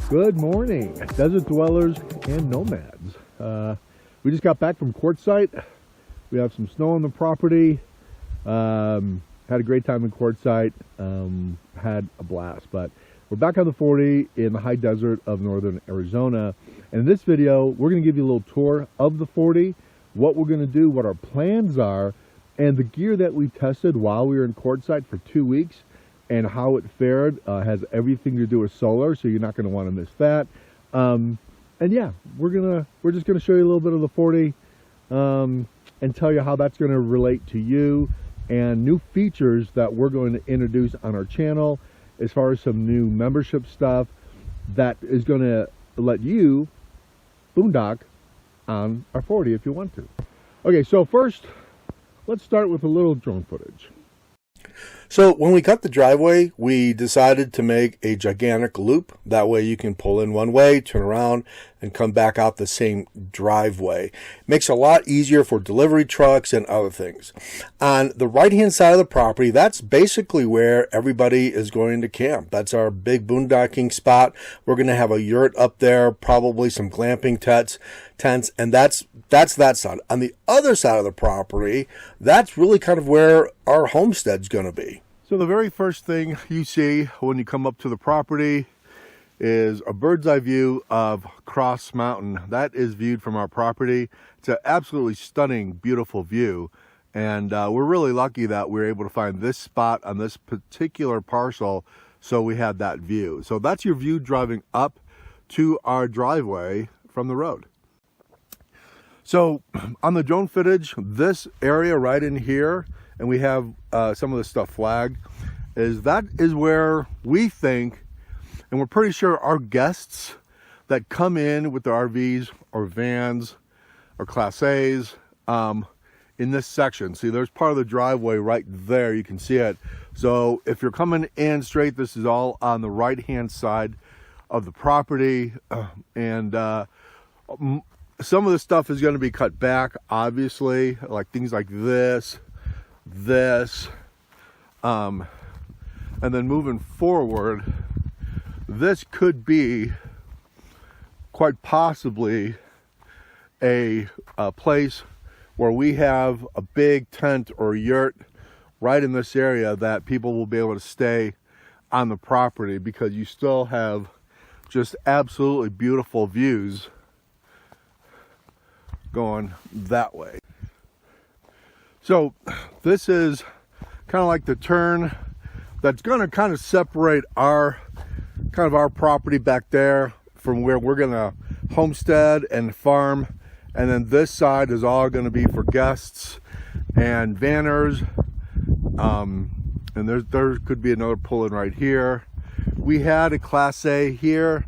Good morning, desert dwellers and nomads. We just got back from Quartzsite. We have some snow on the property. Had a great time in Quartzsite. Had a blast. But we're back on the 40 in the high desert of northern Arizona. And in this video, we're going to give you a little tour of the 40, what we're going to do, what our plans are, and the gear that we tested while we were in Quartzsite for 2 weeks, and how it fared. Has everything to do with solar, so you're not going to want to miss that. And yeah, we're just gonna show you a little bit of the 40 and tell you how that's going to relate to you, and new features that we're going to introduce on our channel, as far as some new membership stuff that is going to let you boondock on our 40 if you want to. Okay, so first, let's start with a little drone footage. So when we cut the driveway, we decided to make a gigantic loop. That way you can pull in one way, turn around, and come back out the same driveway. Makes it a lot easier for delivery trucks and other things. On the right-hand side of the property, that's basically where everybody is going to camp. That's our big boondocking spot. We're going to have a yurt up there, probably some glamping tents, and that's that side. On the other side of the property, that's really kind of where our homestead's going to be. So the very first thing you see when you come up to the property is a bird's eye view of Cross Mountain. That is viewed from our property. It's an absolutely stunning, beautiful view. And we're really lucky that we were able to find this spot on this particular parcel, so we had that view. So that's your view driving up to our driveway from the road. So on the drone footage, this area right in here, and we have some of the stuff flagged, that is where we think, and we're pretty sure our guests that come in with their RVs or vans or Class A's in this section. See, there's part of the driveway right there. You can see it. So if you're coming in straight, this is all on the right-hand side of the property. And some of the stuff is going to be cut back, obviously, like things like this, and then moving forward, this could be quite possibly a place where we have a big tent or yurt right in this area that people will be able to stay on the property, because you still have just absolutely beautiful views going that way. So this is kind of like the turn that's going to kind of separate our property back there from where we're going to homestead and farm. And then this side is all going to be for guests and vanners. And there could be another pull-in right here. We had a Class A here.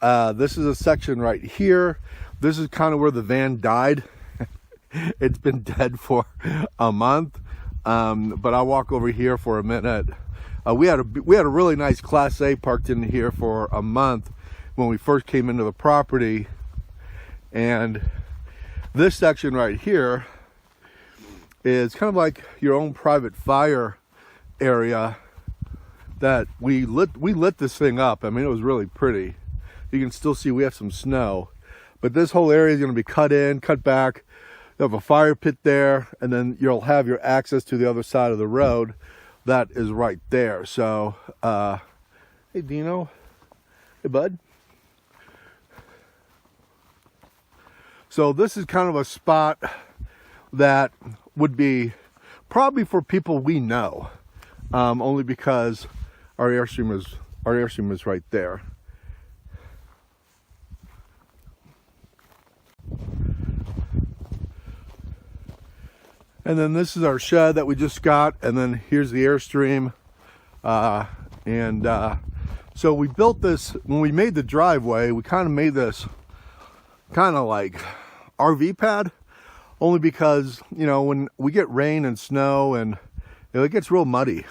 This is a section right here. This is kind of where the van died. It's been dead for a month, but I'll walk over here for a minute. We had a really nice Class A parked in here for a month when we first came into the property, and this section right here is kind of like your own private fire area that we lit this thing up. I mean, it was really pretty. You can still see we have some snow, but this whole area is going to be cut in, cut back. You have a fire pit there, and then you'll have your access to the other side of the road. That is right there. So, hey Dino, hey bud. So this is kind of a spot that would be probably for people we know, only because our Airstream is right there. And then this is our shed that we just got, and then here's the Airstream. So we built this, when we made the driveway, we kind of made this kind of like RV pad, only because, you know, when we get rain and snow and it gets real muddy.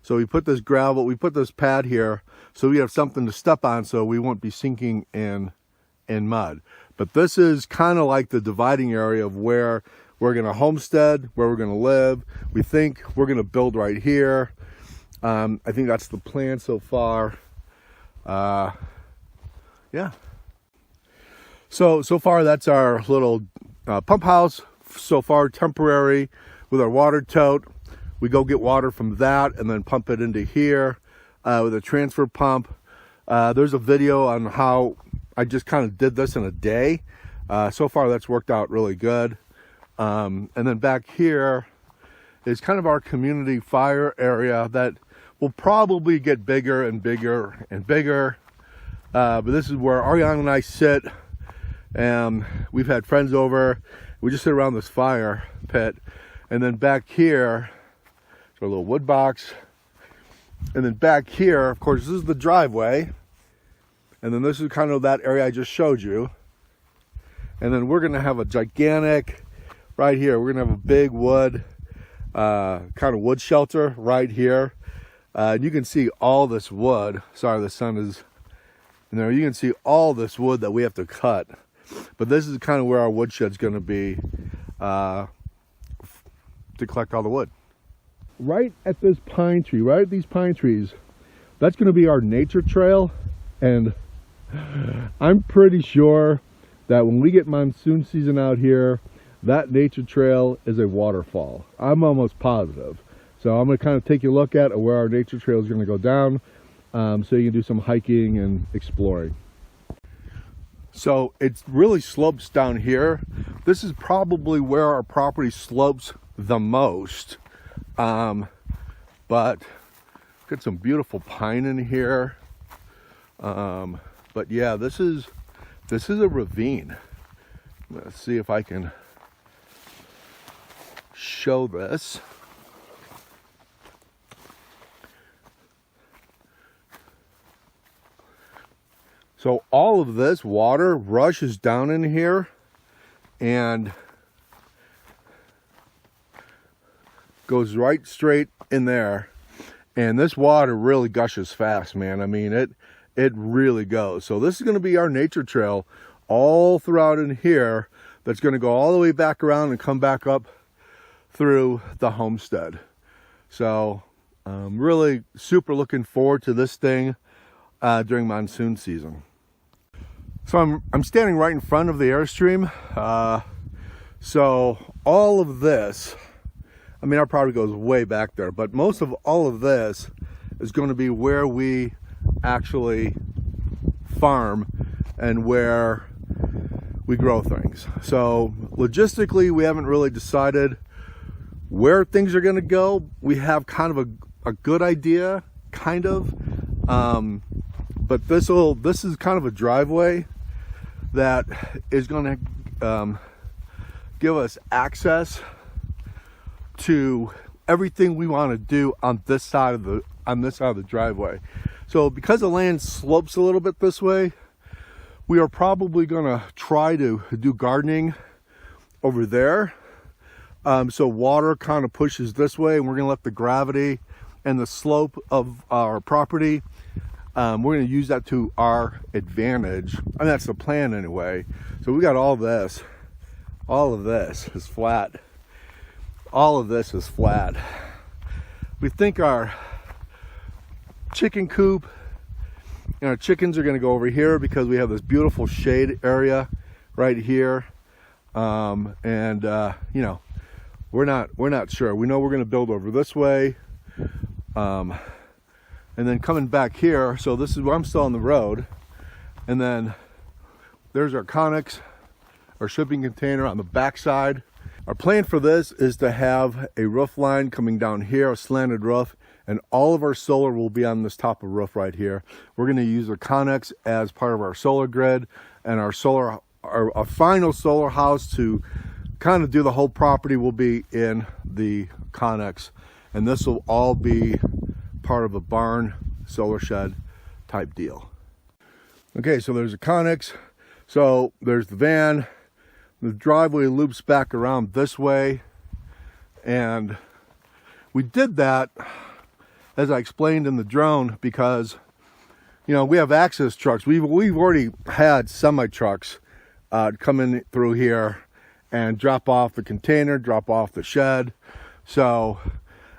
So we put this pad here so we have something to step on, so we won't be sinking in mud. But this is kind of like the dividing area of where we're going to homestead, where we're going to live. We think we're going to build right here. I think that's the plan so far. yeah. So far that's our little pump house. So far temporary with our water tote. We go get water from that and then pump it into here with a transfer pump. There's a video on how I just kind of did this in a day. So far that's worked out really good. And then back here is kind of our community fire area that will probably get bigger and bigger and bigger. But this is where Ariane and I sit. And we've had friends over. We just sit around this fire pit. And then back here, a little wood box. And then back here, of course, this is the driveway. And then this is kind of that area I just showed you. And then we're gonna have a gigantic, right here, we're gonna have a big wood, kind of wood shelter right here. And you can see all this wood. Sorry, the sun is in there. You can see all this wood that we have to cut. But this is kind of where our woodshed's gonna be to collect all the wood. Right at this pine tree, right at these pine trees, that's going to be our nature trail. And I'm pretty sure that when we get monsoon season out here, that nature trail is a waterfall. I'm almost positive. So I'm going to kind of take a look at where our nature trail is going to go down, so you can do some hiking and exploring. So it really slopes down here. This is probably where our property slopes the most. But got some beautiful pine in here. But yeah, this is a ravine. Let's see if I can show this. So all of this water rushes down in here and goes right straight in there. And this water really gushes fast, man. I mean, it really goes. So this is going to be our nature trail all throughout in here. That's going to go all the way back around and come back up through the homestead. So I'm really super looking forward to this thing during monsoon season. So I'm standing right in front of the Airstream. So all of this, I mean, our property goes way back there, but most of all of this is going to be where we actually farm and where we grow things. So logistically, we haven't really decided where things are going to go. We have kind of a good idea, kind of, but this is kind of a driveway that is going to give us access to everything we want to do on this side of the driveway. So because the land slopes a little bit this way, we are probably going to try to do gardening over there. So water kind of pushes this way, and we're going to let the gravity and the slope of our property, we're going to use that to our advantage. And that's the plan anyway. So we got all this. All of this is flat. All of this is flat. We think our chicken coop and our chickens are going to go over here because we have this beautiful shade area right here. You know, we're not sure. We know we're going to build over this way. And then coming back here, so this is where I'm still on the road. And then there's our conics, our shipping container on the back side. Our plan for this is to have a roof line coming down here, a slanted roof, and all of our solar will be on this top of roof right here. We're going to use the conics as part of our solar grid, and our final solar house to kind of do the whole property will be in the conics, and this will all be part of a barn solar shed type deal. Okay, so there's the conics, so there's the van. The driveway loops back around this way, and we did that, as I explained in the drone, because, you know, we have access trucks. We've already had semi trucks come in through here and drop off the container, drop off the shed. So,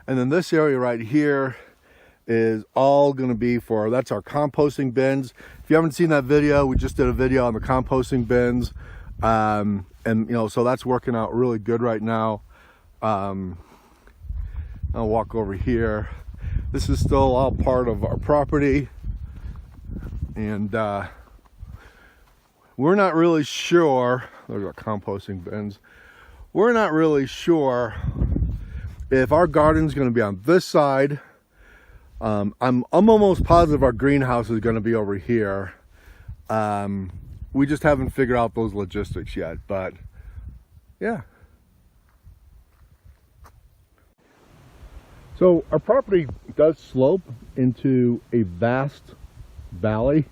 and then this area right here is all going to be for, that's our composting bins. If you haven't seen that video, we just did a video on the composting bins. And you know, so that's working out really good right now. I'll walk over here. This is still all part of our property, and we're not really sure. There's our composting bins. We're not really sure if our garden's going to be on this side. I'm almost positive our greenhouse is going to be over here. We just haven't figured out those logistics yet, but yeah. So our property does slope into a vast valley.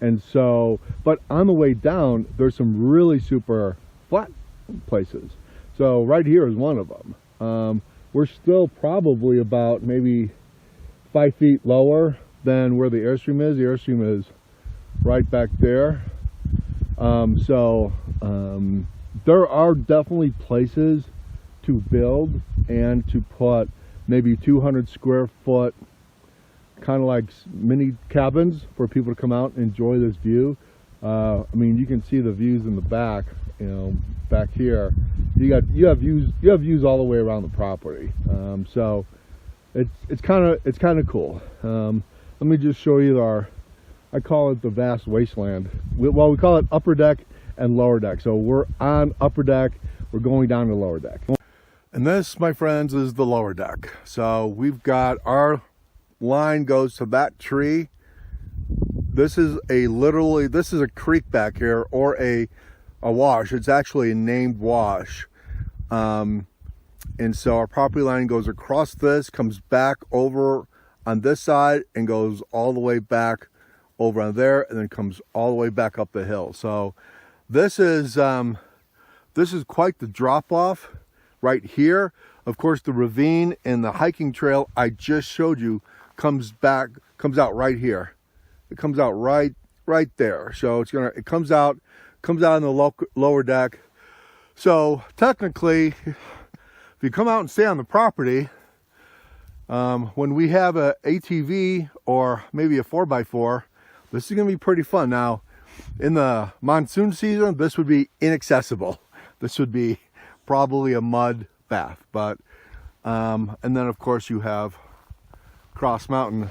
And so, but on the way down, there's some really super flat places. So right here is one of them. We're still probably about maybe 5 feet lower than where the Airstream is. The Airstream is right back there. There are definitely places to build and to put maybe 200 square foot kind of like mini cabins for people to come out and enjoy this view. I mean, you can see the views in the back, you know, back here. You have views all the way around the property. So it's kind of cool. Let me just show you I call it the vast wasteland. We call it upper deck and lower deck. So we're on upper deck, we're going down to lower deck. And this, my friends, is the lower deck. So we've got our line goes to that tree. This is a creek back here, or a wash. It's actually a named wash. And so our property line goes across this, comes back over on this side, and goes all the way back over on there, and then comes all the way back up the hill. So this is quite the drop off right here. Of course, the ravine and the hiking trail I just showed you comes out right here. It comes out right there. So it comes out on the lower deck. So technically, if you come out and stay on the property, when we have a ATV or maybe a 4x4, this is going to be pretty fun. Now, in the monsoon season, this would be inaccessible. This would be probably a mud bath. But and then of course you have Cross Mountain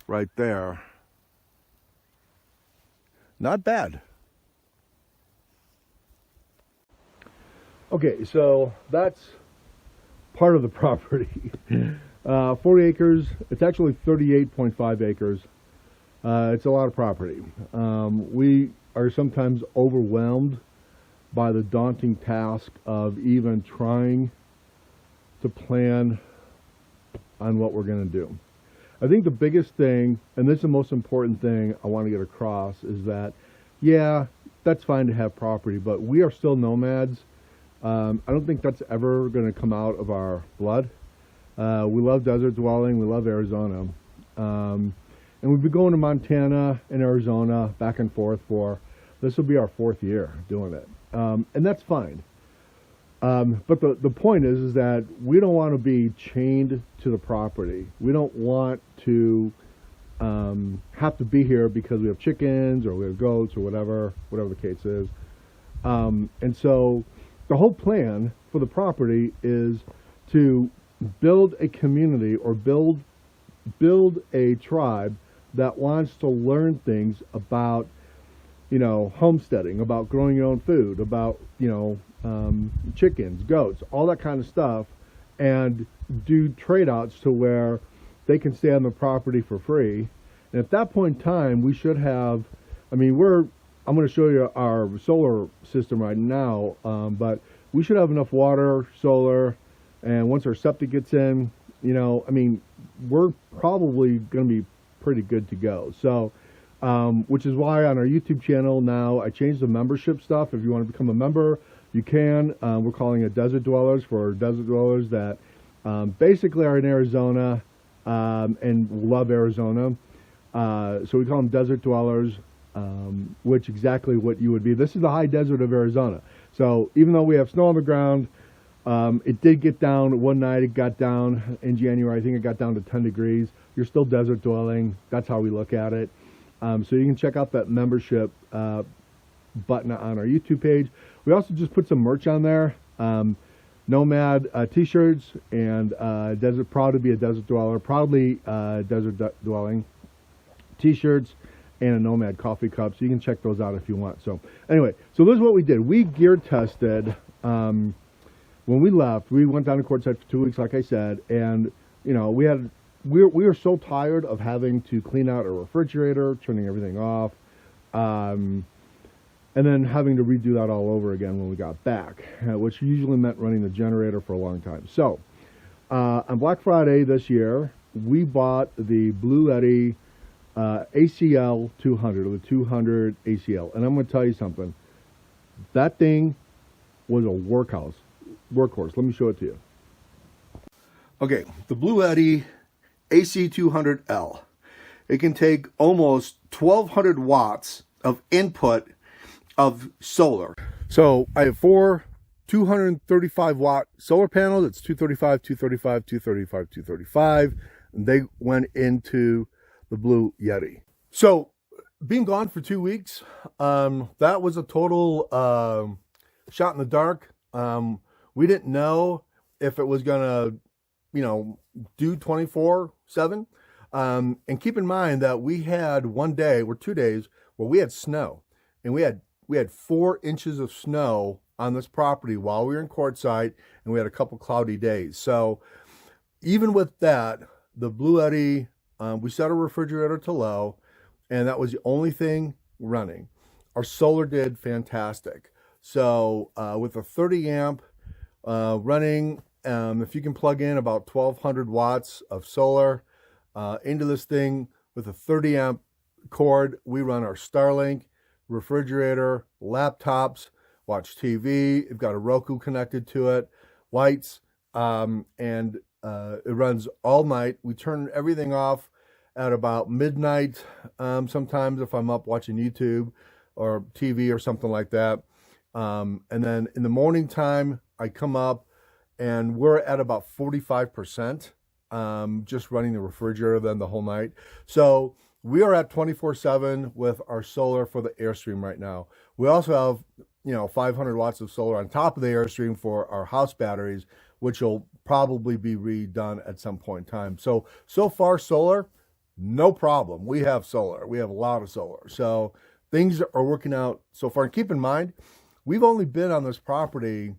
right there. Not bad. Okay, so that's part of the property. 40 acres. It's actually 38.5 acres. It's a lot of property. We are sometimes overwhelmed by the daunting task of even trying to plan on what we're going to do. I think the biggest thing, and this is the most important thing I want to get across, is that, yeah, that's fine to have property, but we are still nomads. I don't think that's ever going to come out of our blood. We love desert dwelling. We love Arizona. And we've been going to Montana and Arizona back and forth this will be our 4th year doing it. And that's fine. But the point is that we don't want to be chained to the property. We don't want to have to be here because we have chickens or we have goats or whatever the case is. And so the whole plan for the property is to build a community or build a tribe that wants to learn things about, you know, homesteading, about growing your own food, about, you know, chickens, goats, all that kind of stuff, and do trade-outs to where they can stay on the property for free. And at that point in time, we should have, I mean, I'm going to show you our solar system right now, but we should have enough water, solar, and once our septic gets in, you know, I mean, we're probably going to be pretty good to go. So, which is why on our YouTube channel now, I changed the membership stuff. If you want to become a member, you can. We're calling it Desert Dwellers for desert dwellers that basically are in Arizona and love Arizona. So we call them Desert Dwellers, which exactly what you would be. This is the high desert of Arizona. So even though we have snow on the ground, It did get down one night. It got down in January. I think it got down to 10 degrees. You're still desert dwelling. That's how we look at it. So you can check out that membership button on our YouTube page. We also just put some merch on there. Nomad t-shirts and proud to be a desert dweller, proudly desert dwelling t-shirts, and a Nomad coffee cup. So you can check those out if you want. So anyway, so this is what we did. We gear tested. When we left, we went down to Quartzsite for 2 weeks, like I said, and you know, we were so tired of having to clean out a refrigerator, turning everything off, and then having to redo that all over again when we got back, which usually meant running the generator for a long time. So on Black Friday this year, we bought the BLUETTI ACL 200, or the 200 ACL, and I'm going to tell you something. That thing was a workhorse. Let me show it to you. Okay, the BLUETTI AC200L. It can take almost 1,200 watts of input of solar. So I have four 235 watt solar panels. It's 235, 235, 235, 235. And they went into the BLUETTI. So being gone for 2 weeks, that was a total shot in the dark. We didn't know if it was gonna, you know, do 24/7. And keep in mind that we had 1 day or 2 days where we had snow, and we had 4 inches of snow on this property while we were in Quartzsite, and we had a couple cloudy days. So even with that, the BLUETTI, we set our refrigerator to low, and that was the only thing running. Our solar did fantastic. So with a 30 amp running, if you can plug in about 1,200 watts of solar into this thing with a 30 amp cord, we run our Starlink, refrigerator, laptops, watch TV. We've got a Roku connected to it, lights, and it runs all night. We turn everything off at about midnight, sometimes if I'm up watching YouTube or TV or something like that. And then in the morning time, I come up and we're at about 45%, just running the refrigerator then the whole night. So we are at 24/7 with our solar for the Airstream right now. We also have, you know, 500 watts of solar on top of the Airstream for our house batteries, which will probably be redone at some point in time. So far solar, no problem. We have solar. We have a lot of solar. So things are working out so far. And keep in mind, we've only been on this property.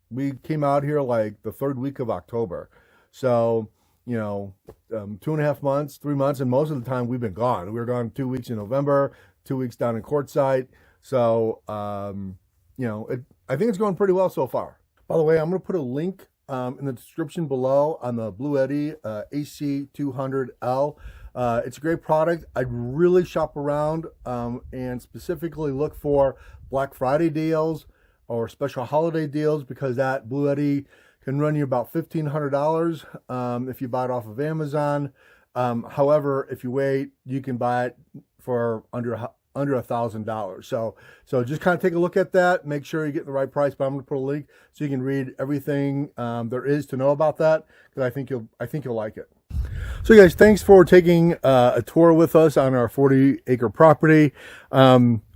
We came out here like the 3rd week of October. So, you know, 2.5 months, 3 months, and most of the time we've been gone. We were gone 2 weeks in November, 2 weeks down in Quartzsite. So, you know, I think it's going pretty well so far. By the way, I'm going to put a link in the description below on the BLUETTI AC200L. It's a great product. I'd really shop around and specifically look for Black Friday deals or special holiday deals, because that BLUETTI can run you about $1,500 if you buy it off of Amazon. However, if you wait, you can buy it for under $1,000. So just kind of take a look at that. Make sure you get the right price. But I'm going to put a link so you can read everything there is to know about that, because I think you'll like it. So guys, thanks for taking a tour with us on our 40-acre property.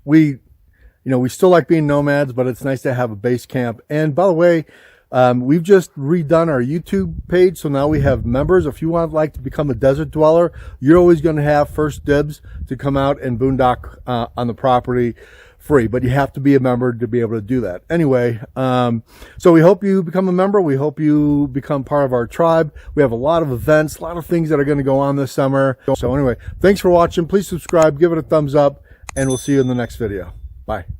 We still like being nomads, but it's nice to have a base camp. And by the way, we've just redone our YouTube page, so now we have members. If you want to become a desert dweller, you're always going to have first dibs to come out and boondock on the property free, but you have to be a member to be able to do that. Anyway, so we hope you become a member. We hope you become part of our tribe. We have a lot of events, a lot of things that are going to go on this summer. So anyway, thanks for watching. Please subscribe, give it a thumbs up, and we'll see you in the next video. Bye.